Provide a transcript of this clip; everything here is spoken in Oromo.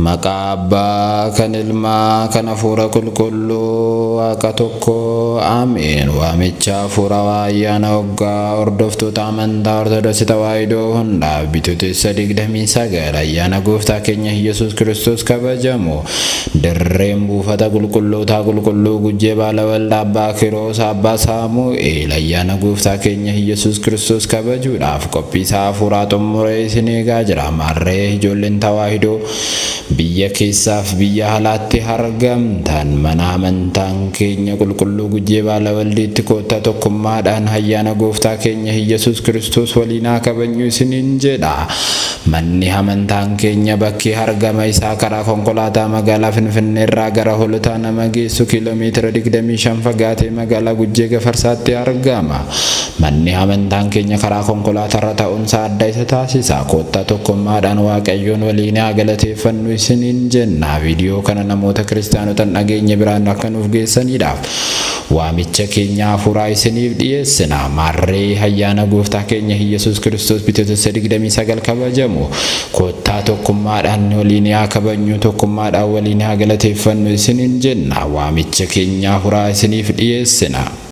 Maqaa Abbaa, kan Ilmaa, kan Hafuura Qulqulluu, Waaqa tokko. Ameen. Waamicha Hafuura ayyaana waggaa hordoftoota amantaa Ortodoksii Tawaahidoo hundaaf Bitootessa 29 ayyaana Gooftaa keenya Yesuus Kiristoos kabajamu. Dirreen buufata qulqullootaa qulqulluu Gujee Baala Waldaa Abbaa Kiroos Abbaa Saamu'eel ayyaana Gooftaa keenya Yesuus Kiristoos kabajuudhaaf qophii isaa hafuuraa xumuree isin eegaa jira. Marree ijoolleen Tawaahidoo biyya keessaaf biyya alaatti argamtan mana amantaan keenya qulqulluu Gujee Baala Waldiitti koottaa tokkummaadhaan ayyaana Gooftaa keenya Yesuus Kiristoos waliin haa kabajnu isiniin jedha. Manni amantaan keenya bakki argama isaa karaa konkolaataa magaalaa Finfinnee irraa gara Hoolotaa nama geessu kiiloomeetira 25 fagaatee magaalaa Gujee Gafarsaatti argama. Manni amantaan keenya karaa konkolaataa irra ta'uunsaa adda isa taasisa. Koottaa tokkummaadhaan Waaqayyoon waliin haa galateeffannu isiniin jenna. Viidiyoo kana namoota kiristaanotaan dhageenya biraan akka nuuf geessaniidhaaf waamicha keenya hafuuraa isiniif dhiyeessina. Marree ayyaana Gooftaa keenya Yesuus Kiristoos Bitootessa 29 kabajamu. Koottaa tokkummaadhaan waliin haa kabajnu, tokkummaadhaan waliin haa galateeffannu isiniin jenna. Waamicha keenya hafuuraa isiniif dhiyeessina.